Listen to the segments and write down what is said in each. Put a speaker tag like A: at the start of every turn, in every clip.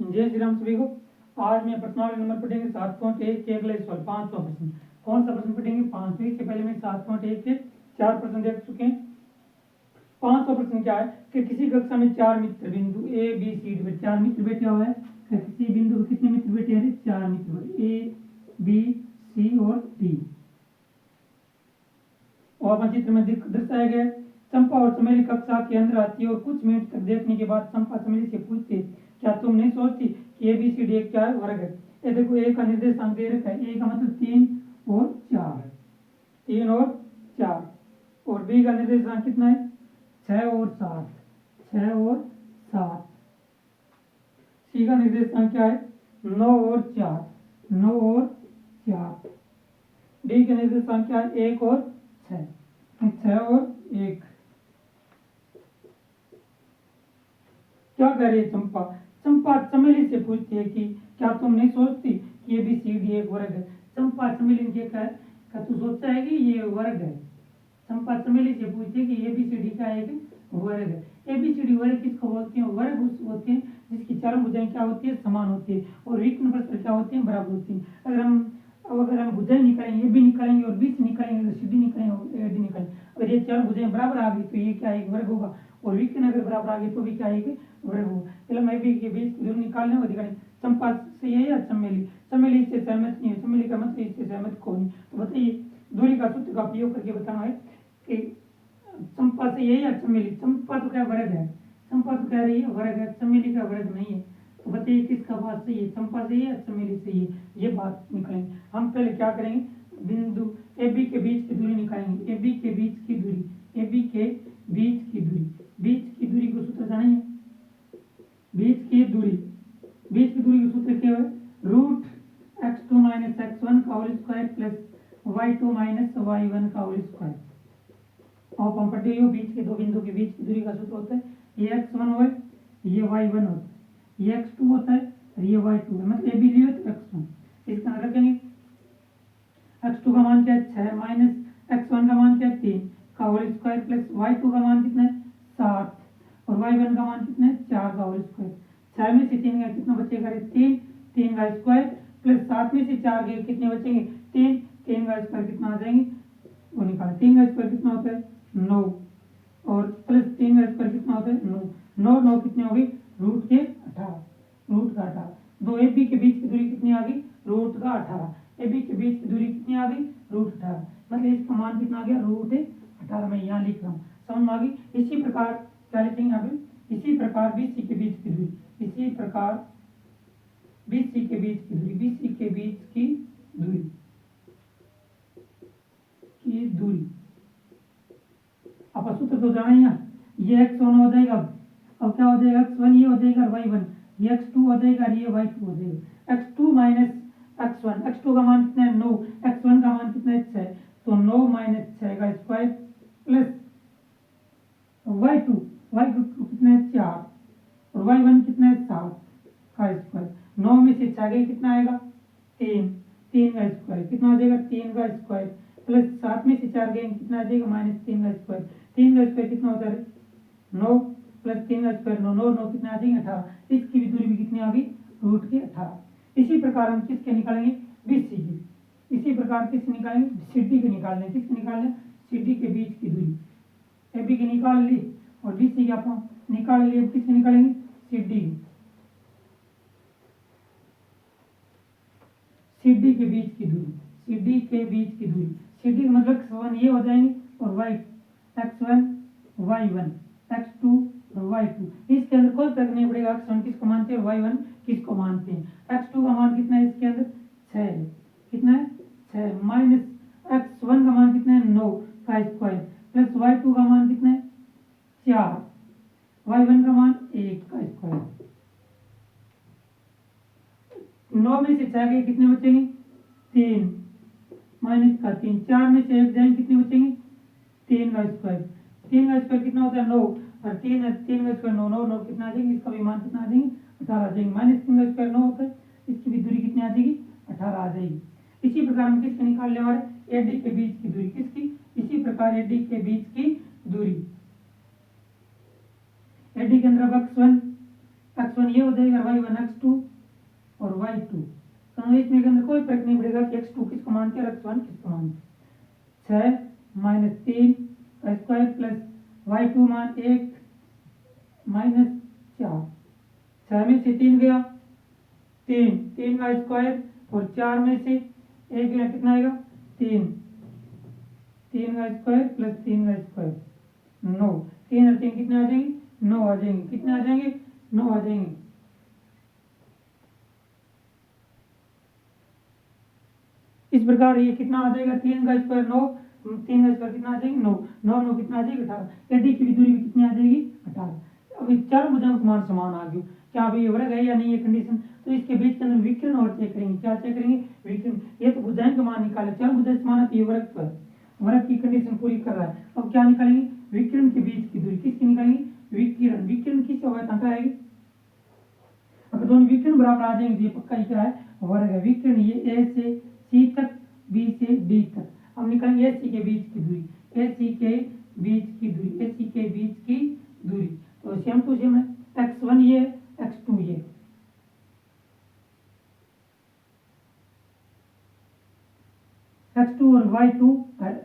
A: जय श्री राम सभी को। आज मैं प्रश्नावली नंबर पढ़ेंगे 7.1 के अगले सवाल 5वां प्रश्न। कौन सा प्रश्न पढ़ेंगे? 5। इससे पहले मैं 7.1 के 4 प्रश्न देख चुके हैं। 5वां प्रश्न क्या है कि किसी कक्षा में 4 मित्र बिंदु ए बी सी डी 4 मित्र बैठे हुए हैं। किसी बिंदु पर कितने मित्र बैठे हैं? 4 मित्र, ए बी सी और डी। और चित्र में दर्शाया गया है। चंपा और चमेली कक्षा के अंदर आती है और कुछ मिनट तक देखने के बाद चंपा चमेली से पूछती है, क्या तुम नहीं सोचती कि ए बी सी डी एक क्या है? वर्ग है। ये देखो, ए का निर्देशांक दे रखा है। ए का मतलब 3 और 4 है, 3 और 4। और बी का निर्देशांक कितना है? 6 और 7, 6 और 7। सी का निर्देशांक क्या है? 9 और 4, 9 और 4। डी का निर्देशांक क्या है? 1 और 6, 6 और 1। क्या कह रही है चंपा? चंपा चमेली से पूछती है कि क्या तुम नहीं सोचती कि ए बी सी डी एक वर्ग है? चंपा चमेली ने क्या है? क्या तू सोचता है कि ये वर्ग है? चंपा चमेली से पूछती है कि ए बी सी डी का एक वर्ग है। ए बी सी डी वर्ग किसको बोलते हैं? वर्ग उस होते हैं जिसकी चारों भुजाएं क्या होती है? समान होती है और विकर्ण परस्पर क्या होती है? बराबर होती है। अगर हम भुजाएं निकालेंगे, ए बी निकालेंगे और बी सी निकालेंगे, सी डी निकालेंगे और ए डी निकालेंगे, अगर ये चार भुजाएं बराबर आ गई तो ये क्या एक वर्ग होगा। और विकर्ण अगर बराबर आ गई तो भी क्या एक वर्ग होगा। चलो मैं भी के बीच की दूरी निकालने को दिखाने। चंपा से है या चमेली? चमेली इससे सहमत नहीं है। चमेली का मतलब इससे सहमत कौन है? तो बताइए, दूरी का सूत्र का उपयोग करके बताना है कि चंपा से है या चमेली। चंपा तो क्या वर्ग है? चंपा तो कह रही है वर्ग है, चमेली का वर्ग नहीं है। तो बताइए किसका बात सही है? चंपा से या चमेली से है? ये बात निकालेंगे। हम पहले क्या करेंगे? बिंदु ए बी के बीच की दूरी निकालेंगे। ए बी के बीच की दूरी, ए बी के बीच की दूरी, बीच की दूरी को सूत्र जाना है। बीच की दूरी, बीच की दूरी का सूत्र क्या है? रूट x2 माइनस x1 का whole square plus y2 minus y1 का होल स्क्वायर। और हम पढ़ते हो बीच के दो बिंदु के बीच की दूरी का सूत्र होता है ये x1 हो, ये y1 होता है, ये x2 होता है और ये y2 है। मतलब ए बी लियो तो x1 इसका रखेंगे। x2 का मान क्या है? 6 माइनस x1 का मान क्या है? 3 का होल स्क्वायर प्लस y2 का मान कितना है? 7 और y1 का मान कितना है? 4 का होल स्क्वायर। 6 में से 3 का कितना बचेगा? 3, 3 का स्क्वायर प्लस 7 में से 4 के कितने बचेंगे? 3, 3 का स्क्वायर कितना आ जाएंगे? वो निकालें। 3 का स्क्वायर कितना होता है? 9 और प्लस 3 का स्क्वायर कितना होता है? 9, 9, 9 कितने हो गई? रूट के 18, रूट का 18। दो ए बी के बीच की दूरी कितनी आ गई? रूट का 18। ए बी के बीच की दूरी कितनी आ गई? रूट 18। मतलब इसका मान कितना आ गया? रूट 18। मैं यहाँ लिख रहा हूँ, समझ में आ गई? इसी प्रकार क्या लिखेंगे यहाँ पे? इसी प्रकार बी सी के बीच की दूरी, इसी प्रकार बी सी के बीच की दूरी, बी सी के बीच की दूरी अब सूत्र तो जाना ही है। ये x1 हो जाएगा, अब क्या हो जाएगा? x1 ये हो जाएगा और y1, ये x2 हो जाएगा और ये y2 हो जाएगा। x2 माइनस x1, x2 का मान कितना है? 9, x1 का मान कितना है? 6, तो 9 माइनस 6 का स्क्वायर प्लस y2, y2 कितना है? 4 और y1 कितना है? 7 का स्क्वायर। 9 में से 6 कितना आएगा? 3, 3 का स्क्वायर कितना आ जाएगा? 3 का स्क्वायर प्लस 7 में से 4 गए कितना आ जाएगा? माइनस 3 का स्क्वायर। 3 का स्क्वायर कितना होता है? 9 प्लस 3 का स्क्वायर 9, 9, 9 कितना आ जाएंगे? 18। इसकी भी दूरी भी कितनी आ गई? रूट के 18। इसी प्रकार हम किसके निकालेंगे? बी सी की। इसी प्रकार किसके निकालेंगे? सी डी के निकालने। किसके निकालने? सी डी के बीच की दूरी। ए बी की निकाल ली और बी सी की आप निकाल लिए। किसके निकालेंगे? सी डी, सी डी के बीच की दूरी, सी डी के बीच की दूरी। सी डी मतलब x1 ये हो जाएंगे और y x1 y1 x2 और y2। इसके अंदर कोई फर्क नहीं पड़ेगा x1 किसको मानते हैं और y1 किसको मानते हैं। x2 का मान कितना है? इसके अंदर 6 है। कितना है? 6 माइनस x1 का मान कितना है? 9 का स्क्वायर प्लस y2 का मान कितना है? 4, y1 का मान 1 का स्क्वायर। 9 में से 6 गए कितने बचेंगे? 3 माइनस का 3, 4 में से 1 जाएंगे कितने बचेंगे? 3 का स्क्वायर। 3 का स्क्वायर कितना होता है? 9 और 3 का स्क्वायर 9, 9, 9 कितना आ जाएंगे? इसका भी मान कितना आ जाएंगे? 18 आ जाएंगे। माइनस 3 का स्क्वायर 9 होता है, इसकी भी दूरी कितनी आ जाएगी? 18 आ जाएगी। इसी प्रकार हम किसके निकालने वाले? ए डी के बीच की दूरी। किसकी? इसी प्रकार ए डी के बीच की दूरी। ए डी के अंदर अब x1 x1 ये हो जाएगा, y1 x2 और y2। तो इसमें के अंदर कोई फर्क नहीं पड़ेगा कि x2 किसको मानते हैं और x1 किसको मानते हैं। 6 माइनस 3 का स्क्वायर प्लस y2 मान 1 माइनस 4। 6 में से 3 गया 3, 3 का स्क्वायर और 4 में से 1 गया, कितना आएगा 3, 3 का स्क्वायर प्लस 3 का स्क्वायर 9। 3 और 3 कितने आ जाएंगे 9 आ जाएंगे, कितने आ जाएंगे 9 आ जाएंगे। इस प्रकार ये कितना आ जाएगा 3 का स्क्वायर 9, 3 का स्क्वायर कितना आ जाएगी 9, 9 9 कितना आ जाएगी 18। एडी की दूरी भी कितनी आ जाएगी 18। अब इस चार भुजाओं मान समान आ गया, क्या अभी ये वर्ग है या नहीं ये कंडीशन। तो इसके बीच के अंदर विकर्ण और चेक करेंगे, क्या चेक करेंगे विकर्ण। ये तो भुजाएं का मान निकाले, चार भुजाएं समान है, ये वर्ग पर वर्ग की कंडीशन पूरी कर रहा है। अब क्या निकालेंगे विकर्ण के बीच की दूरी, किसकी निकालेंगे विकर्ण। विकर्ण किससे होगा तंत्र आएगी, अगर दोनों विकर्ण बराबर आ जाएंगे तो ये पक्का ही क्या है वर्ग है। विकर्ण ये ए से सी तक, बी से डी तक। अब निकालेंगे ए सी के बीच की दूरी, ए सी के बीच की दूरी, ए सी के बीच की दूरी। तो सेम टू सेम है, x1 ये x2 ये। x2 और y2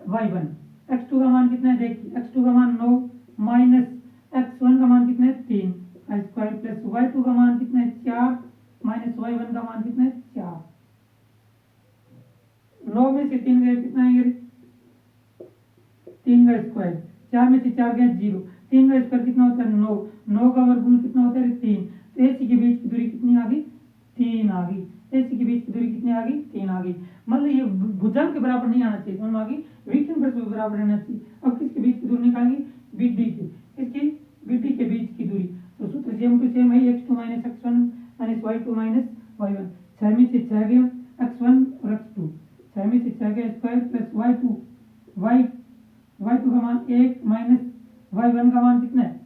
A: y1। x2 का मान कितना है देखिए, x2 का मान 9 माइनस x1 का मान कितना है 3 का स्क्वायर प्लस y2 का मान कितना है 4 माइनस y1 का मान कितना है 4। 9 में से 3 गए कितना आएंगे 3 का स्क्वायर, 4 में से 4 गए 0, 3 का स्क्वायर कितना होता है 9, 9 का वर्गमूल कितना होता है 3। तो एसी के बीच की दूरी कितनी आ गई 3 आ गई, एसी के बीच की दूरी कितनी आ गई 3 आ गई। मतलब ये भुजंग के बराबर नहीं आना चाहिए, समझ आ गई, विकर्ण पर बराबर रहना चाहिए। अब किसके बीच की दूरी निकालेंगे बीडी की, किसकी बीडी के बीच की दूरी। तो सूत्र सेम टू सेम है x2 minus x1 minus y2 minus y1। 6 में से 6 गया x1 और x2, 6 में से 6 गया स्क्वायर प्लस y2 का मान 1 माइनस y1 का मान कितना है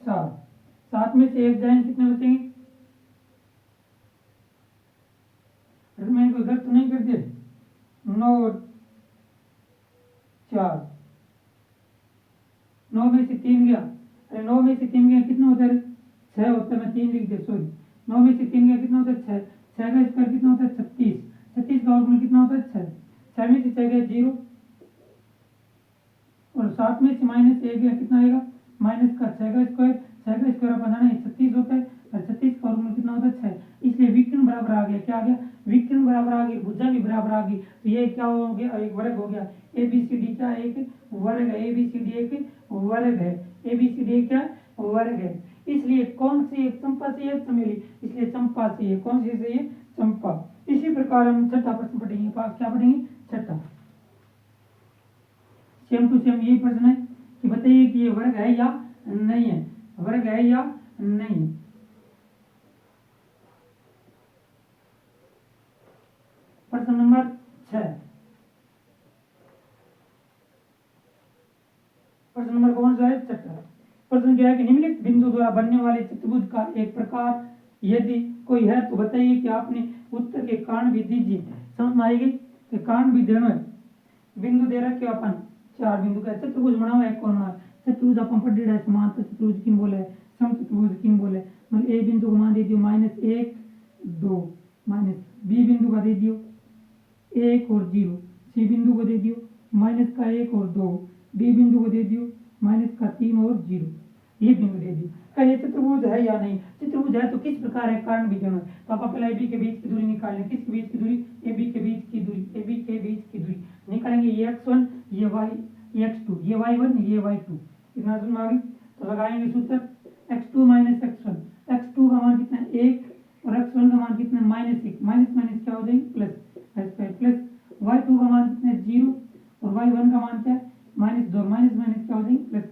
A: 7। 7 में से 1 जाएंगे कितने बचेंगे, अगर मैंने कोई गलत तो नहीं कर दिया, 9 और 4, 9 में से 3 गया, अरे 9 में से 3 गया कितना होता है 6 होता है, मैं 3 लिख दिया सॉरी। 9 में से 3 गया कितना होता है 6, 6 का स्क्वायर कितना होता है 36, 36 का वर्गमूल कितना होता है 6, 6 में से 6 गया 0 और 7 में से माइनस 1 गया कितना आएगा माइनस का 6 का स्क्वायर, 6 का स्क्वायर अपन जाना है 36 होता है और 36 का वर्गमूल कितना होता है 6। इसलिए विकर्ण बराबर आ गया, क्या आ गया विकर्ण बराबर आ गई, भुजा भी बराबर आ गई। तो ये क्या हो गया एक वर्ग हो गया, ए बी सी डी क्या एक वर्ग है, ए बी सी डी एक वर्ग है, ए बी सी डी क्या वर्ग है। इसलिए कौन सी एक चंपा से है चमेली, इसलिए चंपा से है, कौन सी से है चंपा। इसी प्रकार हम छठा प्रश्न पढ़ेंगे, क्या पढ़ेंगे छठा। सेम टू सेम यही प्रश्न है कि बताइए कि ये वर्ग है या नहीं है, वर्ग है या नहीं है। प्रश्न नंबर 6, प्रश्न नंबर कौन सा है छठा। प्रश्न क्या है कि निम्नलिखित बिंदु द्वारा बनने वाले चतुर्भुज का एक प्रकार यदि कोई है तो बताइए कि आपने उत्तर के कारण भी दीजिए। समझ में आएगी कि कारण भी देना है, बिंदु दे रखे अपन 4 बिंदु का चतुर्भुज बना हुआ है, कौन बना चतुर्भुज अपन पढ़ रहा है, समांतर चतुर्भुज किन बोले सम चतुर्भुज किन बोले। मतलब ए बिंदु को मान दे दियो -1 2 माइनस बी बिंदु का दे दियो 1 और 0, सी बिंदु को दे दियो -1 और 2, डी बिंदु को दे दियो -3 और 0, ये बिंदु दे दियो। क्या ये चतुर्भुज है या नहीं, चतुर्भुज है तो किस प्रकार है कारण भी देना है। तो आप पहले ए बी के बीच की दूरी निकाल लें, किसके बीच की दूरी ए बी के बीच की दूरी, ए बी के बीच की दूरी निकालेंगे, ये x1 ये y ये x2 ये y1 ये y2, इतना समझ में आ गई। तो लगाएंगे सूत्र x2 माइनस x1, x2 का मान कितना है 1 और x1 का मान कितना है -1, माइनस माइनस क्या हो जाएंगे प्लस प्लस y2 का मान कितना है 0 और y1 का मान क्या है -2, माइनस माइनस क्या हो जाएंगे प्लस।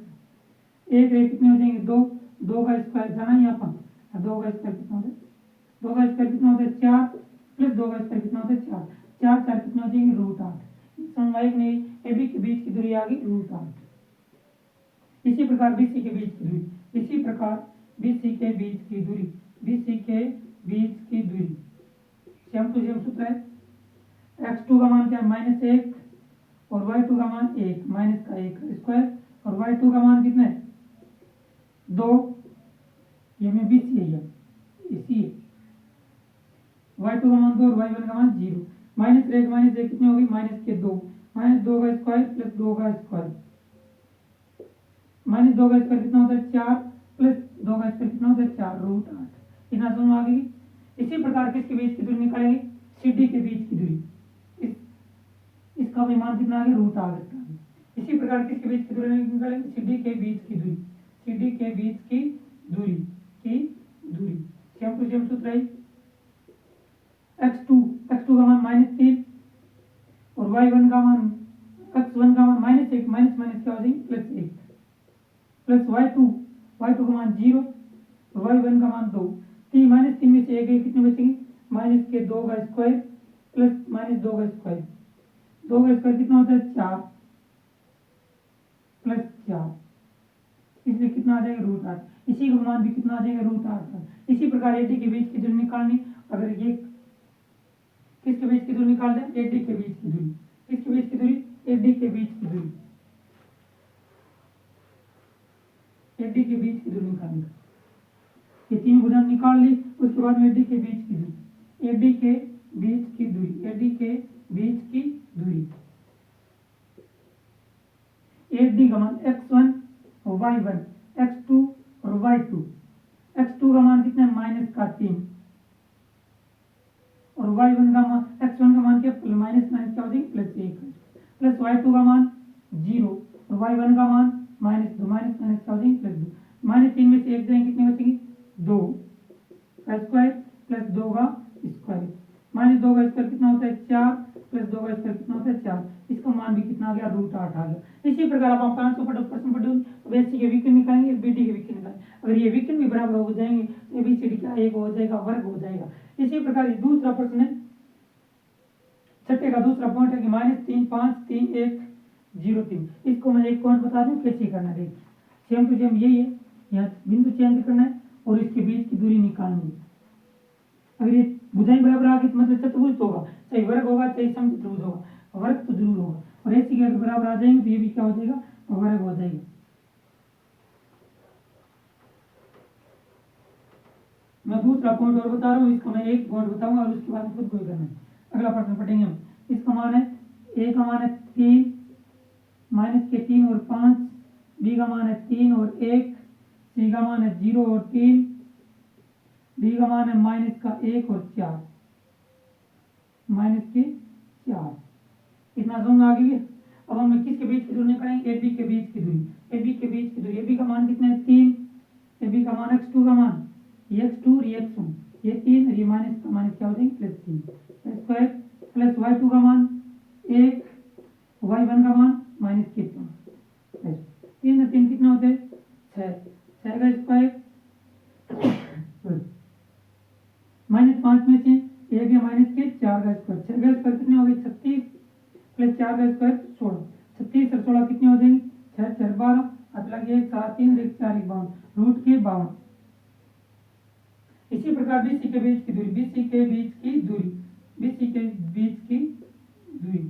A: एक कितने हो जाएंगे 2, 2 का स्क्वायर जाना ही अपन, 2 का स्क्वायर कितना होता है 2 का स्क्वायर कितना होता है 4 प्लस 2 का स्क्वायर कितना होता है 4, 4 4 कितना हो जाएंगे √8। समझ नहीं, ए बी के बीच की दूरी आ गई √8। इसी प्रकार बी सी के बीच की दूरी, इसी प्रकार बी सी के बीच की दूरी, बी सी के बीच की दूरी सेम टू सेम सूत्र है। x2 का मान क्या है -1 और y2 का मान 1, माइनस का 1 स्क्वायर और y2 का मान कितना है 2, ये में बी सी है, इसी है। y2 का मान 2 और y1 का मान 0। माइनस एक कितनी होगी, -2, -2 का स्क्वायर प्लस 2 का स्क्वायर, -2 का स्क्वायर कितना होता है 4 प्लस 2 का स्क्वायर कितना होता है 4, √8। इतना समझ में आ गई। इसी प्रकार किसके बीच की दूरी निकालेंगे, सी डी के बीच की दूरी, इसका भी मान कितना आ गया, √8। इसी प्रकार किसके बीच की दूरी निकालेंगे, सी डी के बीच की दूरी, सी डी के बीच की दूरी सेम टू सेम सूत्र है। x2 का मान -3 और y1 का मान x1 का मान -1, माइनस माइनस क्या हो जाएंगे +1, प्लस y2 का मान 0 और y1 का मान 2। -3 में से एक कितने बचेंगे, -2 का स्क्वायर प्लस -2 का स्क्वायर, 2 का स्क्वायर कितना होता है 4 प्लस 4, इसलिए कितना आ जाएगा √8। इसी का मान भी कितना आ जाएगा √8। इसी प्रकार एडी के बीच की दूरी निकालनी, अगर ये किसके बीच की दूरी निकाल दें, एडी के बीच की दूरी, किसके बीच की दूरी, एडी के बीच की दूरी, एडी के बीच की दूरी निकालनी। ये तीन भुजाएं निकाल ली, उसके बाद में एडी के बीच की दूरी, एडी के बीच की दूरी, एडी के बीच की दूरी, एडी का मान x1 और y1, x2 और y2। x2 का मान कितना है, -3 और y1 का मान, x1 का मान क्या, माइनस क्या हो जाएगी +1, प्लस y2 का मान 0 और y1 का मान -2, माइनस क्या हो जाएगी +2। -3 में से एक जाएंगे, कितने बचेंगे 2 का स्क्वायर प्लस 2 का स्क्वायर, -2 का स्क्वायर कितना होता है 4 प्लस 2 का स्क्वायर कितना होता है 4, इसका मान भी कितना आ गया √8 आ गया। इसी प्रकार अब आप 500 प्रश्न पढ़े, अब एससी के विकर्ण निकालेंगे, बीडी के विकर्ण निकालेंगे। अगर ये विकर्ण भी बराबर हो जाएंगे तो एबीसीडी का एक हो जाएगा, वर्ग हो जाएगा। इसी प्रकार दूसरा प्रश्न है, छठे का दूसरा पॉइंट है कि -3 5 3 1 0 3, इसको मैं एक पॉइंट बता दूं कैसे करना है। सेम टू सेम यही है, यहाँ बिंदु चेंज करना है और इसके बीच की दूरी निकालनी है। अगर ये भुजाएं बराबर आ गई तो मतलब चतुर्भुज होगा, चाहे वर्ग होगा चाहे समचतुर्भुज होगा, वर्ग तो जरूर होगा। और ऐसी के अगर बराबर आ जाएंगे तो ये भी क्या हो जाएगा, वर्ग हो जाएगा। मैं दूसरा पॉइंट और बता रहा हूँ, इसका मैं एक पॉइंट बताऊंगा और उसके बाद खुद को ही करना है। अगला प्रश्न पढ़ेंगे हम। इसका मान है, ए का मान है 3 -3 और 5, बी का मान है 3 और 1, सी का मान है 0 और 3, डी का मान है -1 और 4, -4। इतना समझ आ गई। अब हम किसके बीच की दूरी निकालेंगे, ए बी के बीच की दूरी, ए बी के बीच की दूरी, ए बी का मान कितना है 3, ए बी का मान x2 का मान, ये x2 और ये x1, ये 3 और ये माइनस का माइनस क्या हो जाएंगे +3 स्क्वायर, प्लस y2 का मान 1, y1 का मान -3, 3 और 3 कितना होते हैं 6 का स्क्वायर, -5 में से एक या -4 का स्क्वायर, 6 का स्क्वायर कितने हो गए 36 प्लस 4 का स्क्वायर 16, 36 और 16 कितने हो जाएंगे 6 4 12, अब लगे 1 7 3 1 4 1 52, रूट के 52। इसी प्रकार बीसी के बीच की दूरी, बीसी के बीच की दूरी, बीसी के बीच की दूरी,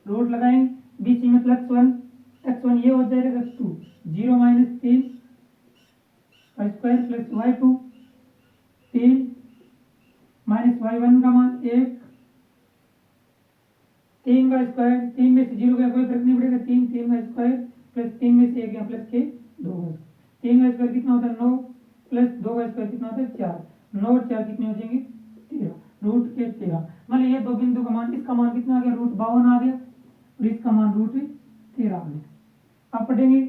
A: रूट लगाएंगे, बीसी मतलब x1 ये हो जाएगा x2 0 -3 का square plus y2 3 minus y1 का मान 1, 3 का स्क्वायर, 3 में से 0 का कोई फर्क नहीं पड़ेगा, 3 का स्क्वायर प्लस 3 में से 1 या प्लस के 2 का, 3 का स्क्वायर कितना होता है 9 प्लस 2 का स्क्वायर कितना होता है 4, 9 और 4 कितने हो जाएंगे 13, रूट के 13। मतलब ये दो बिंदु का मान, इसका मान कितना आ गया √52 आ गया और इसका मान √13 आ गया। आप पढ़ेंगे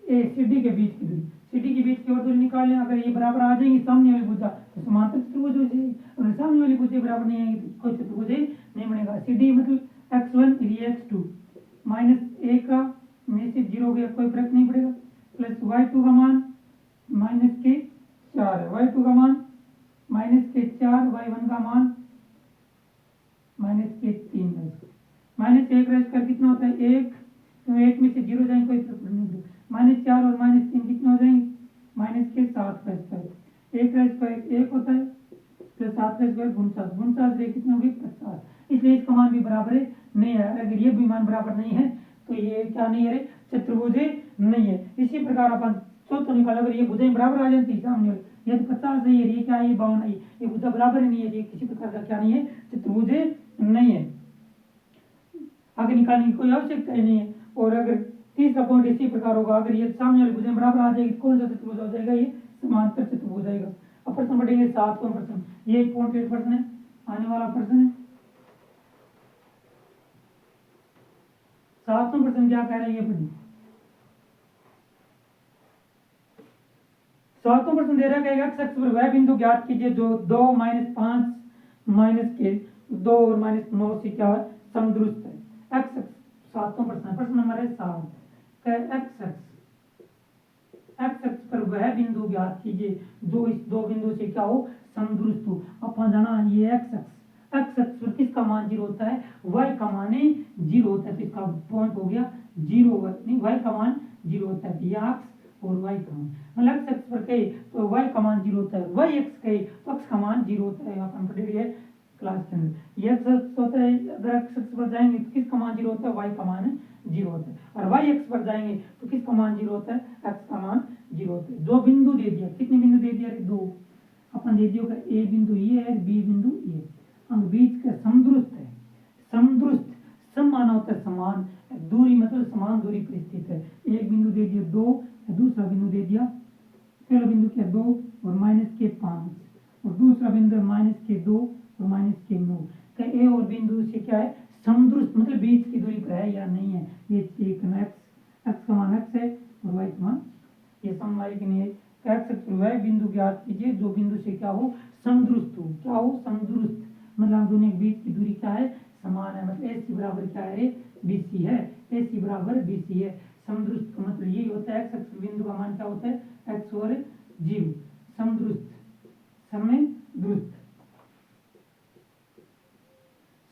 A: ए सी डी के बीच की दूरी, सीडी के बीच की और दूरी निकाल लें। अगर ये बराबर आ जाएंगी सामने वाली भुजा तो समांतर चतुर्भुज हो जाएगी, और सामने वाली भुजा बराबर नहीं आएगी तो कोई चतुर्भुज नहीं बनेगा। सीडी मतलब x1 ये x2 -1 का में से 0 गया कोई फर्क नहीं पड़ेगा, प्लस y2 का मान -4 है, y2 का मान -4, y1 का मान -3 है। -1 का स्क्वायर कितना होता है 1, तो 1 में से 0 जाएंगे कोई फर्क नहीं पड़ेगा, -4 और -3 कितने हो जाएंगे -7 का स्क्वायर, 1 का स्क्वायर 1 होता है प्लस 7 का स्क्वायर 49 कितने हो गए 50, इसलिए इसका मान भी बराबर है नहीं है। अगर ये भी मान बराबर नहीं है तो ये क्या नहीं है चतुर्भुज नहीं है। इसी प्रकार अपन चौथा निकाल, अगर ये भुजाएं बराबर आ जाती सामने वाली, ये तो 50 है, ये क्या है, ये 52 है, ये भुजा बराबर ही नहीं है, ये किसी प्रकार का क्या नहीं है, चतुर्भुज नहीं है, आगे निकालने की कोई आवश्यकता ही नहीं है। और अगर तीसरा पॉइंट इसी प्रकार होगा, अगर ये सामने वाली भुजाएं बराबर आ जाएगी, कौन सा चतुर्भुज हो जाएगा, ये समांतर चतुर्भुज आएगा। अब प्रश्न पढ़ेंगे 7वां प्रश्न, ये 1.8 प्रश्न है, आने वाला प्रश्न है 7वां प्रश्न क्या कह रहा है, ये पढ़िए। 7वां प्रश्न दे रहा है, एक्स अक्ष पर वह बिंदु ज्ञात कीजिए जो 2 - 5 के 2 और -9 से क्या है, समदुरुस्त है। एक्स अक्ष 7वां प्रश्न, प्रश्न नंबर है 7, एक्स अक्ष पर वह बिंदु ज्ञात कीजिए जो इस दो बिंदु से क्या हो, समदुरुस्त हो। अपन जाना ये एक्स अक्ष पर किसका मान 0 होता है, y का मान 0 होता है, तो इसका पॉइंट हो गया 0, नहीं y का मान 0 होता है, ये एक्स और y का मान, मतलब एक्स अक्ष पर कहे तो y का मान 0 होता है, y अक्ष कहे तो अक्ष का मान 0 होता है। अपन पढ़ेंगे क्लास के अंदर, ये एक्स अक्ष होता है, अगर एक्स अक्ष पर जाएंगे तो किसका मान 0 होता है, y का मान 0 होता है, और y अक्ष पर जाएंगे तो किसका मान 0 होता है, x का मान 0 होता है। दो बिंदु दे दिया, कितने बिंदु दे दिया, 2, अपन दे दिया ए बिंदु ये है, बी बिंदु ये, हम बीच का समदुरुस्त है, समदुरुस्त सम माना होता है समान, दूरी मतलब समान दूरी पर स्थित है। एक बिंदु दे दिया 2, दूसरा बिंदु दे दिया, पहला बिंदु क्या 2 और -5, और दूसरा बिंदु -2 और -9, का ए और बिंदु से क्या है, समदुरुस्त मतलब बीच की दूरी पर है या नहीं है, ये एक एक्स का मान x है और y का मान, ये समवाय की नहीं है। एक्स अक्ष पर वह बिंदु ज्ञात कीजिए जो बिंदु से क्या हो, समदुरुस्त हो, क्या हो, समदुरुस्त, मतलब दोनों के बीच की दूरी क्या है, समान है, मतलब AC बराबर क्या है, BC है, AC बराबर BC है। समदुरुस्त का मतलब यही होता है, एक्स अक्ष पर बिंदु का मान क्या होता है, x और 0, समदुरुस्त, समदुरुस्त,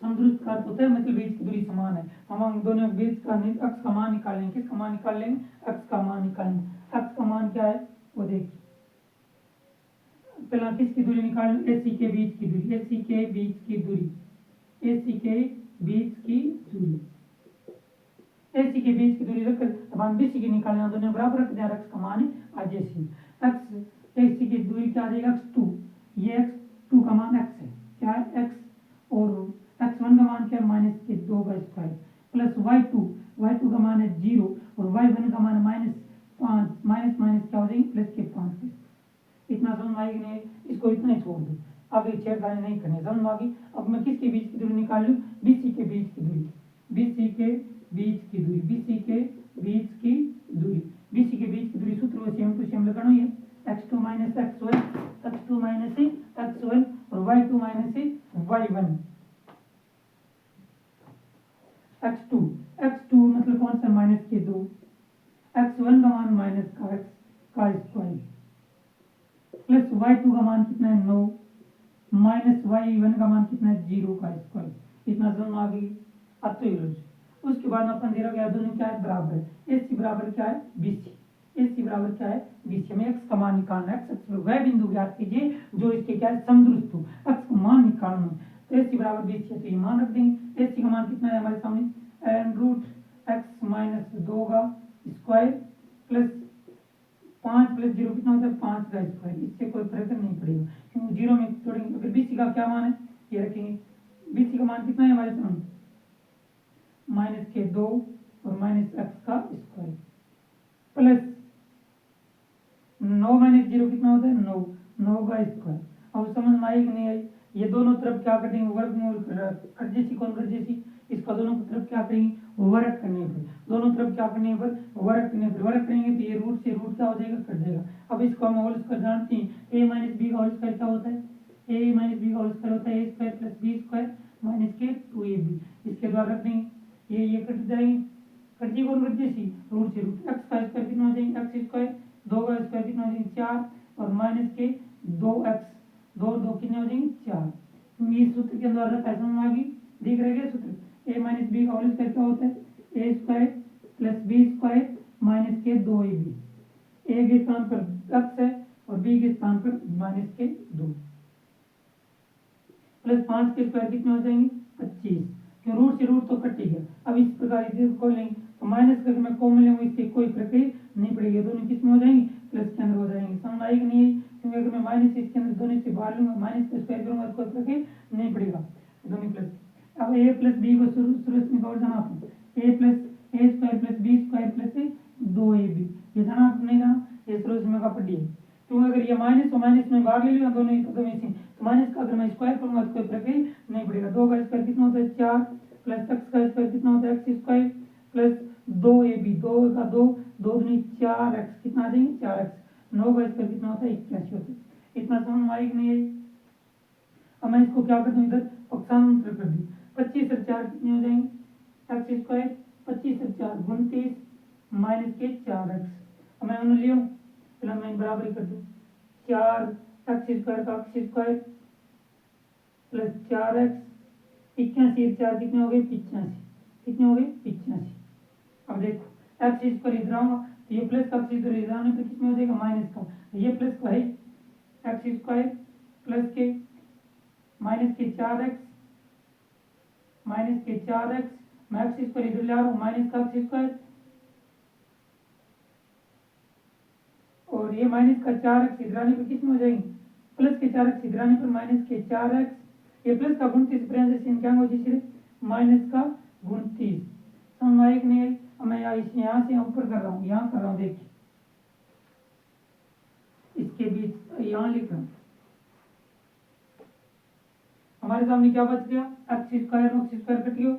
A: समदुरुस्त का अर्थ होता है मतलब बीच की दूरी समान है। हम दोनों के बीच का अक्ष का मान निकालेंगे, किसका मान निकाल लेंगे, अक्ष का मान निकालेंगे। अक्ष का मान क्या है वो देखिए, पहला किसकी दूरी निकाल, AC के बीच की दूरी, AC के बीच की दूरी, AC के बीच की दूरी, AC के बीच की दूरी रखकर अब हम BC की निकालना, दोनों बराबर रख दिया, अक्ष का मान आज एक्स AC की दूरी क्या आ जाएगा, x2, ये x2 का मान x है, क्या है x, और x1 का मान क्या है, -2 का स्क्वायर, प्लस y2 का मान है 0 और y1 का मान है -5, माइनस माइनस क्या हो जाएंगे, प्लस के 5, इतना समझ आएगी नहीं, इसको इतना ही छोड़ दो, अब एक छेड़खानी नहीं करनी, समझ आ गई। अब मैं किसके बीच की दूरी निकाल लूँ, BC के बीच की दूरी, BC के बीच की दूरी, BC के बीच की दूरी, BC के बीच की दूरी सूत्र सेम टू सेम लगाना है, x2 - x1, x2 - x1 और y2 - y1, x2 मतलब कौन सा, -2, x1 का मान माइनस का x का स्क्वायर, प्लस y2 का मान कितना है 9, माइनस y1 का मान कितना है 0 का स्क्वायर, इतना समझ आ गई। अब तो ये उसके बाद अपन दे रहा है दोनों क्या है, बराबर है, AC बराबर क्या है, BC, AC बराबर क्या है, BC, हमें x का मान निकालना है, x अक्ष पर वह बिंदु ज्ञात कीजिए जो इसके क्या है, समदुरुस्त हो, x का मान निकालना, तो AC बराबर BC है, तो ये मान रख देंगे। AC का मान कितना है हमारे सामने, √x - 2 का स्क्वायर प्लस 5 + 0 कितना होता है, 5 का स्क्वायर, इससे कोई फर्क नहीं पड़ेगा क्योंकि 0 में तोड़ेंगे। अगर BC का क्या मान है ये रखेंगे, BC का मान कितना है हमारे सामने, -2 और -x का स्क्वायर प्लस 9 - 0 कितना होता है, 9 का स्क्वायर। अब समझ में आई कि नहीं आई, ये दोनों तरफ क्या कर देंगे, वर्गमूल कर जैसी, कौन कर जैसी, इसका दोनों तरफ क्या करेंगे, वर्ग करने पर, दोनों तरफ क्या करने पर, वर्ग करने पर, वर्ग करेंगे तो ये रूट से रूट क्या हो जाएगा, कट जाएगा। अब इसको हम होल स्क्वायर जानते हैं, a - b का होल स्क्वायर क्या होता है, a - b का होल स्क्वायर होता है a² + b² - के 2ab, इसके द्वारा रख देंगे, ये कट जाएंगे, कट जी कौन कट जैसी, रूट से रूट, x का स्क्वायर कितना हो जाएगा, x², 2 का स्क्वायर कितना हो जाएगा 4 और माइनस के 2x, 2 कितने हो जाएंगे 4, क्योंकि इस सूत्र के द्वारा पैसा में आ गई, दिख रहा है सूत्र, a - b का होल स्क्वायर क्या होता है, a² + b² - के 2ab, a के स्थान पर x है और b के स्थान पर -2, प्लस 5 के स्क्वायर कितने हो जाएंगे 25, क्यों रूट से रूट तो कट ही गया। अब इस प्रकार इसे खोल लेंगे तो माइनस का मैं कॉमन लूंगा, इससे कोई प्रक्रिया नहीं पड़ेगी, दोनों किस में हो जाएंगे प्लस के अंदर हो जाएंगे। समझ आएगी नहीं है, क्योंकि अगर मैं माइनस इसके अंदर दोनों से बाहर लूंगा माइनस का स्क्वायर करूंगा तो कोई प्रक्रिया नहीं पड़ेगा, दोनों प्लस। अब ए प्लस बी को सूरत में कौन जाना आप A plus A square plus B square plus 2ab, ये जाना आप नहीं जाना, ये सूरत में का पढ़िए। क्योंकि अगर ये माइनस तो माइनस में भाग ले लिया दोनों ही पदों में से, तो माइनस का अगर मैं स्क्वायर करूंगा तो कोई प्रक्रिया नहीं पड़ेगा। 2 का स्क्वायर कितना होता है 4 प्लस x का स्क्वायर कितना होता है x स्क्वायर प्लस 2ab, 2 का 2 2 दूनी 4x कितना आ जाएंगे 4x, 9 का स्क्वायर कितना होता है 81 होता है। इतना समझ में आएगी नहीं है। अब मैं इसको क्या कर दूं इधर पक्षांतर कर दूं, 25 और 4 कितने हो जाएंगे एक्स स्क्वायर, 25 और 4 29 माइनस के 4x। अब मैं उन्हें लिया पहले मैं बराबरी कर दूं 4 एक्स स्क्वायर का एक्स स्क्वायर प्लस 4x, 81 4 कितने हो गए 85, कितने हो गए 85। अब देखो एक्स स्क्वायर इधर आऊंगा तो ये प्लस का इधर आने पर किसमें हो जाएगा माइनस का, ये प्लस का है एक्स स्क्वायर प्लस के माइनस के 4x माइनस के 4x, मैं एक्स स्क्वायर इधर ले आ रहा हूँ माइनस का एक्स स्क्वायर और ये माइनस का 4x इधर आने पर किसमें हो जाएंगे प्लस के 4x इधर आने पर माइनस के 4x, ये प्लस का 29 क्या हो जिससे माइनस का 29। समझ आए कि नहीं आई। अब मैं यहाँ से ऊपर कर रहा हूँ, यहाँ कर रहा हूँ देखिए इसके बीच यहाँ लिख रहा हूँ, हमारे सामने क्या बच गया एक्स स्क्वायर कट गया,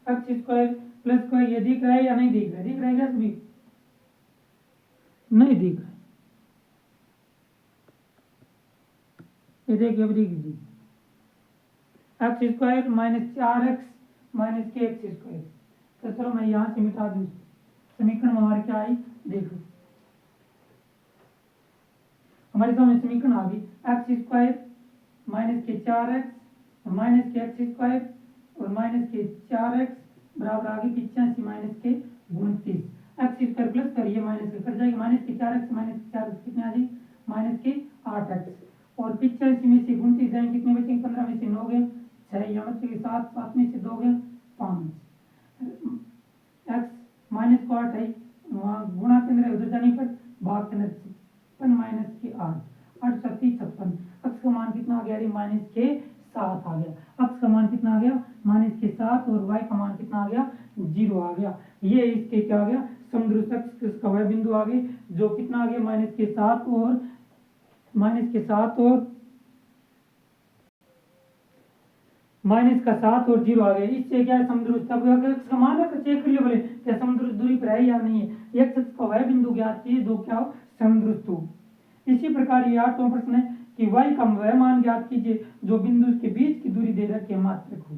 A: एक्स स्क्वायर प्लस स्क्वायर ये दिख रहा है या नहीं दिख रहा है, दिख रहा है क्या सभी नहीं दिख रहा है, ये देखिए अब दिख जी X square minus 4x minus के एक्स स्क्वायर। तो चलो मैं यहाँ से मिटा दूँ, समीकरण हमारे क्या आई देखो, हमारे सामने समीकरण आ गई एक्स स्क्वायर माइनस के 4x माइनस के एक्स स्क्वायर और माइनस के 4x बराबर आ गई 85 माइनस के 29, एक्स स्क्वायर प्लस कर ये माइनस कट जाएगी, माइनस के 4x माइनस के 4x कितने आ जाएगी माइनस के 8x और 85 में से 29 जाएंगे कितने बचेंगे 15 में से 9 गए 6, यहाँ बचेंगे 7, 7 में से 2 गए 5, एक्स माइनस को 8 है वहाँ गुणा के अंदर उधर जाने पर भाग के अंदर 56 माइनस के 8 8 सत्ती 56, एक्स का मान कितना आ गया माइनस के 7 आ गया, एक्स का मान कितना आ गया माइनस के 7 और वाई का मान कितना आ गया 0 आ गया। ये इसके क्या आ गया समदुरुस्त एक्स का वह बिंदु आ गए जो कितना आ गया माइनस के 7 और माइनस के 7 और माइनस का 7 और 0 आ गया, इससे क्या है समदुरुस्त। अब अगर एक्स का मान रखकर चेक कर लियो बोले क्या समदुरुस्त दूरी पर है या नहीं है, एक्स का वह बिंदु ज्ञात कीजिए जो क्या हो समदुरुस्त हो। इसी प्रकार ये 8वां प्रश्न है कि y का वह मान ज्ञात कीजिए जो बिंदु के बीच की दूरी दे रखी है मात्रक हो।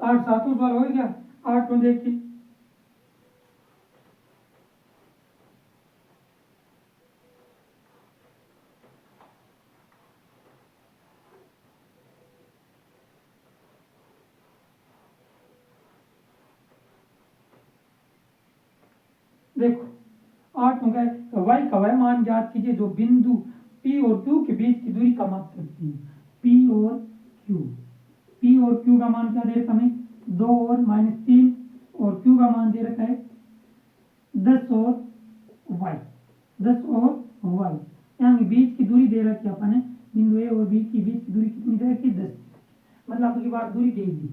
A: 8 7वां सवाल हो गया, 8वां देखिए देखो 8 हो गए तो y का वह मान ज्ञात कीजिए जो बिंदु P और Q के बीच की दूरी का मात्रक थी। P और Q का मान क्या दे रखा हमें 2 और -3 और Q का मान दे रखा है 10 और y, 10 और y, यहाँ बीच की दूरी दे रखी है अपन बिंदु A और B की बीच की दूरी कितनी दे रखी 10, मतलब आपकी बार दूरी दे दी,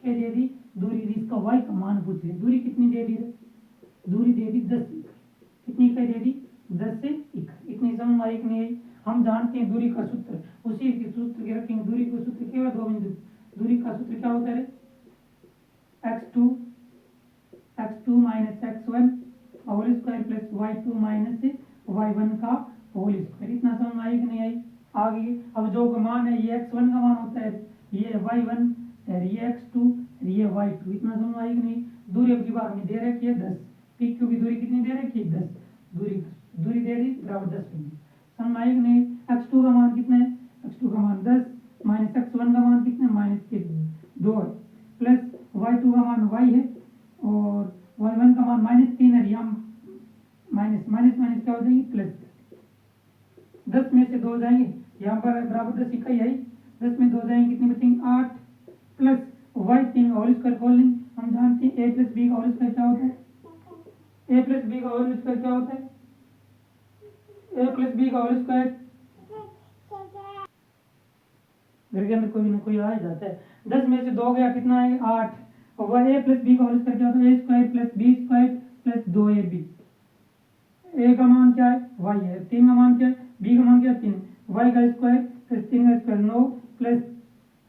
A: क्या दे दी दूरी दी, इसका y का मान पूछ रहे दूरी कितनी दे दी, दूरी दे दी 10, कितनी इकाई दे दी 10 से इकाई, इतनी समझ आई कि नहीं आई। हम जानते हैं दूरी का सूत्र, उसी के सूत्र के रखेंगे, दूरी का सूत्र क्या है 2 बिंदु, दूरी का सूत्र क्या होता है x2 minus x1 whole square plus y2 minus y1 का होल स्क्वायर, इतना समझ आई कि नहीं आई। आगे अब जो का मान है ये x1 का मान होता है, ये y1 और ये x2 और ये y2, इतना समझ आई कि नहीं। दूरी अब की बार में दे रखी है 10, पी क्यू की दूरी कितनी दे रखी है 10, दूरी दे दी बराबर 10 बिंदु, समझ आई कि नहीं। x2 का मान कितना है x2 का मान 10 माइनस x1 का मान कितना है माइनस के 2 प्लस y2 का मान y है और y1 का मान -3 है, यहाँ माइनस माइनस क्या हो जाएंगे प्लस, 10 में से 2 जाएंगे यहाँ पर बराबर 10 इकाई आई, 10 में 2 जाएंगे कितने बचेंगे 8 प्लस वाई 3 का होल स्क्वायर खोल लेंगे। हम जानते हैं ए प्लस बी का होल स्क्वायर क्या होता है, ए प्लस बी का होल स्क्वायर क्या होता है, ए प्लस बी का होल स्क्वायर, घर के अंदर कोई ना कोई आ ही जाता है। 10 में से 2 गया कितना है 8, और वह ए प्लस बी का होल स्क्वायर क्या होता है, A square plus B square plus 2ab। A का मान क्या है वाई है, 3 का मान क्या है, बी का मान क्या है 3, वाई का स्क्वायर प्लस 3 का स्क्वायर 9 प्लस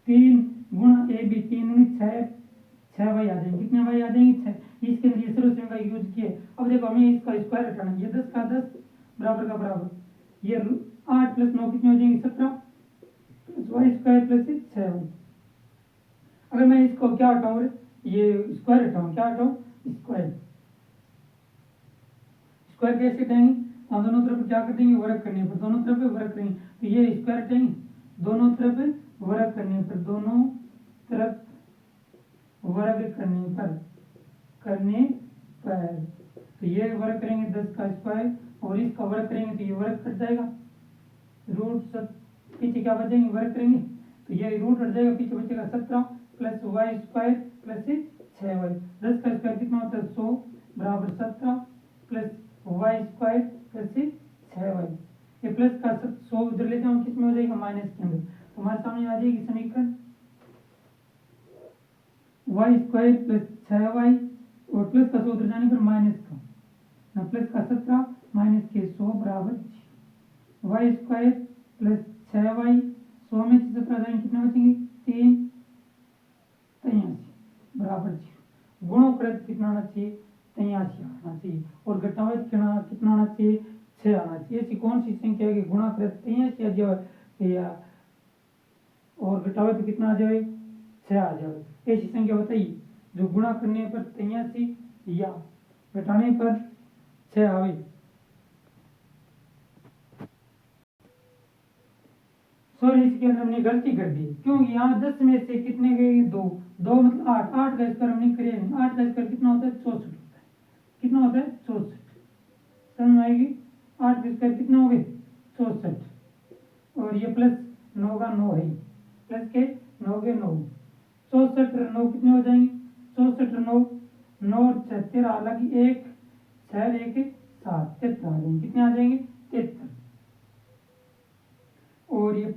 A: 3 गुणा ए बी, 3 गुणी 6, 6 वाई आ जाएंगे, कितने वाई आ जाएंगे 6। इसके अंदर ये सरोसियम का यूज किया। अब देखो हमें इसका स्क्वायर हटाना है, ये 10 का 10 बराबर का बराबर, ये 8 प्लस 9 कितने हो जाएंगे 17 plus y square plus 6 y. अगर मैं इसको क्या हटाऊँ, ये स्क्वायर हटाऊँ, क्या हटाऊँ स्क्वायर, स्क्वायर कैसे हटाएंगे, और दोनों तरफ क्या कर देंगे वर्ग करने पर, दोनों तरफ वर्ग करेंगे तो ये स्क्वायर हटाएंगे, दोनों तरफ वर्ग करने पर, दोनों तरफ वर्ग करने पर तो ये वर्ग करेंगे 10 का स्क्वायर और इसका वर्ग करेंगे तो ये वर्ग कट जाएगा, रूट सब पीछे क्या बचेंगे वर्ग करेंगे तो ये रूट हट जाएगा, पीछे बचेगा 17 plus y square plus 6 y. 10 का स्क्वायर कितना होता है 100 बराबर 17 plus y square plus 6 y. ये प्लस का 100 उधर ले जाऊँ किस में हो जाएगा माइनस के अंदर, तो हमारे सामने आ जाएगी समीकरण वाई स्क्वायर प्लस 6 वाई और प्लस का 100 उधर जाने पर माइनस का ना, प्लस का 17 माइनस के 100 बराबर वाई स्क्वायर प्लस 6 वाई, 100 में से 17 जाएंगे कितने बचेंगे 3 83 बराबर 0। गुणोकृत कितना आना चाहिए 83 आना चाहिए और घटावत कितना आना चाहिए 6 आना चाहिए। ऐसी कौन सी संख्या है कि गुणाकृत 83 आ जाए या और घटावत कितना आ जाए 6 आ जाए, ऐसी संख्या बताइए जो गुणा करने पर 83 या घटाने पर 6 आवे। सॉरी इसके अंदर हमने गलती कर दी क्योंकि यहाँ 10 में से कितने गए 2, 2 मतलब 8, 8 का स्क्वायर हमने करिए नहीं, 8 का स्क्वायर कितना होता है 64 होता है, कितना होता है 64, समझ आएगी 8 का स्क्वायर कितना हो गए 64 और ये प्लस 9 का 9 है, प्लस के 9 के 9, 64 9 कितने हो जाएंगे 64 9 9 76 अलग 1 6 1 7 73 आ जाएंगे, कितने आ जाएंगे 73 और ये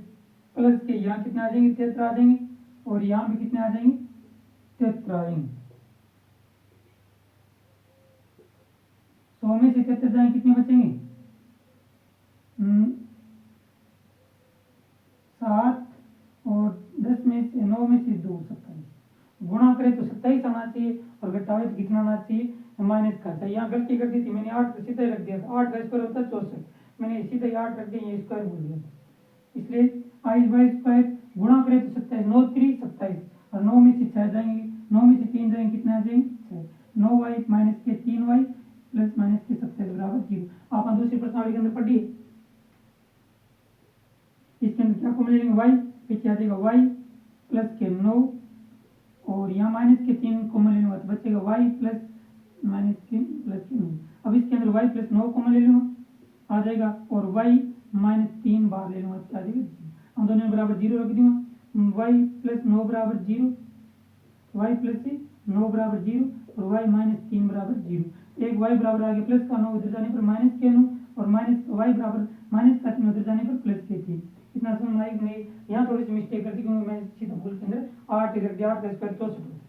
A: प्लस के यहाँ कितने आ जाएंगे 73 आ जाएंगे और यहाँ भी कितने आ जाएंगे 73 आ जाएंगे। 100 में से 73 जाएंगे कितने बचेंगे 7 और 10 में से 9 में से 2 27 गुणा करें तो 27 आना चाहिए और घटावे तो कितना आना चाहिए माइनस का चाहिए। यहाँ गलती कर दी थी मैंने 8 सीधा ही रख दिया था, 8 का स्क्वायर होता है 64, मैंने सीधा ही 8 रख दिया, ये स्क्वायर भूल गया था, इसलिए आई बाई स्क्वायर गुणा करें तो 27 9 3 27 और 9 में से 6 जाएंगे, 9 में से 3 जाएंगे कितने आ जाएंगे 6, 9 वाई माइनस के 3 वाई प्लस माइनस के 27 बराबर 0। आप दूसरी प्रश्नावली के अंदर पढ़िए, इसके अंदर क्या कॉमन ले लेंगे वाई, पीछे आ जाएगा वाई प्लस के 9 और यहाँ माइनस के 3 कॉमन ले लूंगा तो बचेगा वाई प्लस माइनस के प्लस के 9। अब इसके अंदर वाई प्लस 9 कॉमन ले लूंगा आ जाएगा और वाई माइनस 3 बार ले लूंगा तो आ जाएगा 0, हम दोनों बराबर 0 रख दूंगा, वाई प्लस 9 बराबर 0, वाई प्लस 9 बराबर 0 और वाई माइनस 3 बराबर 0। एक वाई बराबर आ गया प्लस का 9 उधर जाने पर माइनस के 9 और माइनस वाई बराबर माइनस का 3 उधर जाने पर प्लस के 3। इतना समझ आई नहीं, यहाँ थोड़ी सी मिस्टेक कर दी क्योंकि मैं सीधा भूल के अंदर 8 कर दिया, 8 का स्क्वायर 64 होता है,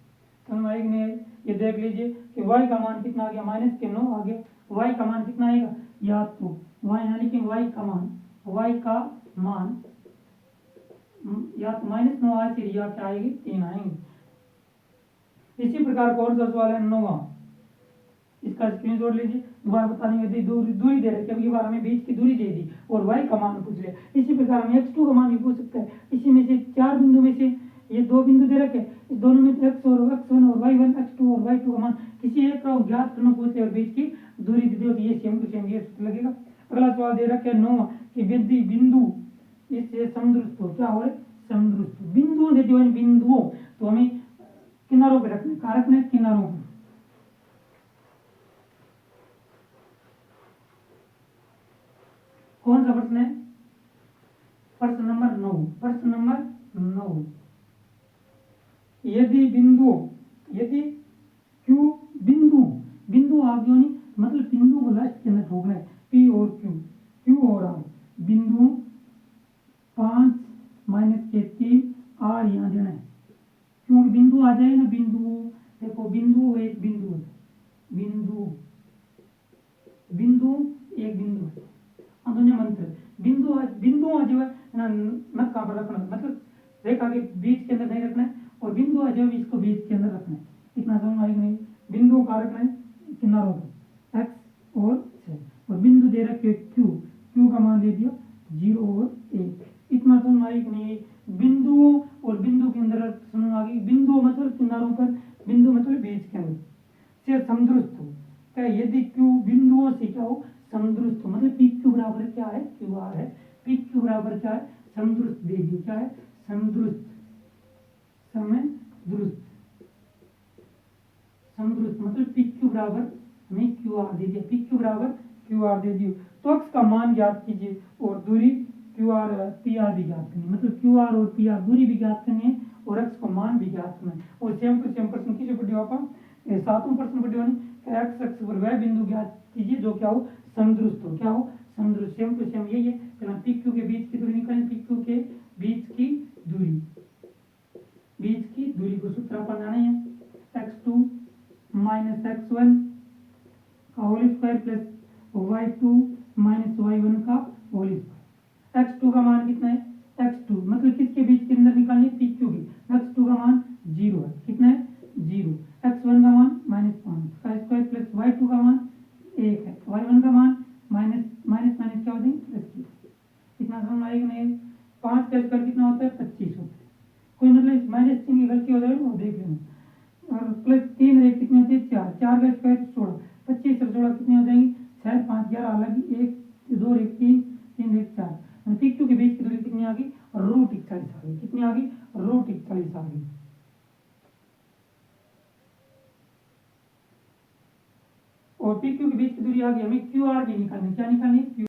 A: समझ आई नहीं आई। ये देख लीजिए कि वाई का मान कितना आ गया माइनस के 9 आ गया, वाई का मान कितना आएगा या तो वाई यानी कि वाई का मान या तो माइनस 9 आए फिर या क्या आएगी 3 आएंगे। इसी प्रकार कौन सा सवाल है 9वां, इसका स्क्रीनशॉट लीजिए, दोबारा बता देंगे दूरी दे रखी है, अगली बार हमें बीच की दूरी दे दी और y का मान पूछ लिया। इसी प्रकार हमें x2 का मान भी पूछ सकता है, इसी में से 4 बिंदु में से ये 2 बिंदु दे रखे, इस दोनों में से x और x1 और y1 x2 और y2 का मान किसी एक का ज्ञात करना पूछे और बीच की दूरी दे दो तो ये सेम टू सेम ये लगेगा। अगला सवाल दे रखे है 9 कि यदि बिंदु इससे समदृष्ट हो, क्या हो रहा है समदृष्ट, बिंदु देते हुए बिंदुओं तो हमें किनारों पे रखना, कहाँ रखना है किनारों पे। कौन सा प्रश्न है प्रश्न नंबर 9, प्रश्न नंबर 9 यदि क्यू बिंदु आप जो नहीं मतलब बिंदु को लास्ट के अंदर ठोकना है, पी और क्यू और आर बिंदु 5 माइनस के 3 आर यहाँ देना है, क्योंकि बिंदु आ जाए ना, बिंदु देखो बिंदु एक बिंदु है, बिंदु एक बिंदु है, दोनों मंत्र बिंदु आ जाए ना, नक कहाँ पर रखना मतलब रेखा के बीच के अंदर नहीं रखना है, और बिंदु आ जाए इसको बीच के अंदर रखना है, इतना समझ आएगा नहीं। बिंदु का रखना है किनारों पर x और z, और बिंदु दे रखे क्यू का मान दे दिया 0 और 1, इतना समझ आएगा नहीं। बिंदुओं और बिंदु के अंदर समझ आ गई, बिंदु मतलब किनारों पर, बिंदु मतलब बीच के अंदर से समदृष्ट हो, क्या यदि क्यू बिंदुओं से क्या हो समदृष्ट हो, मतलब पी क्यू बराबर क्या है, क्यू आर है, पी क्यू बराबर क्या है समदृष्ट दे दी, क्या है समदृष्ट मतलब पी क्यू बराबर हमें क्यू आर दे दिया, पी क्यू बराबर क्यू आर दे दियो, तो अक्ष का मान ज्ञात कीजिए और दूरी क्यू आर पी आर भी ज्ञात करनी, मतलब क्यू आर और पी आर दूरी भी ज्ञात करनी है और अक्ष का मान भी ज्ञात करना है। और सेम टू सेम प्रश्न किसे पढ़ियो आप 7वां प्रश्न पढ़ियो नहीं, एक्स अक्ष पर वह बिंदु ज्ञात कीजिए जो क्या हो समदृष्ट हो, क्या हो समदृष्ट, सेम टू सेम यही है। पहला पी क्यू के बीच की दूरी निकालें, पी क्यू के बीच की दूरी को सूत्र अपन जाने हैं, x2 माइनस x1 का whole square plus y2 minus y1 का होल स्क्वायर। x2 का मान कितना है, x2 मतलब किसके बीच के अंदर निकालनी है, pq की, x2 का मान 0 है, कितना है 0, x1 का मान -5 का स्क्वायर प्लस y2 का मान 1 है, y1 का मान माइनस क्या हो जाएंगे प्लस की, इतना समझ आएगा नहीं। 5 का स्क्वायर कितना होता है 25 होता है, कोई मतलब माइनस चिन्ह की गलती हो जाएगी वो देख लेना, और प्लस 3 है कितने होते हैं 4, 4 का स्क्वायर 16, 25 और 16 कितने हो जाएंगे 6 5 11 अलग 1 2 1 3 3 1 4, पी क्यू के बीच की दूरी कितनी आ गई √41 आ गई, कितनी आ गई √41 आ गई। और पी क्यू के बीच की दूरी आ गई, हमें क्यू आर भी निकालनी, क्या निकालनी है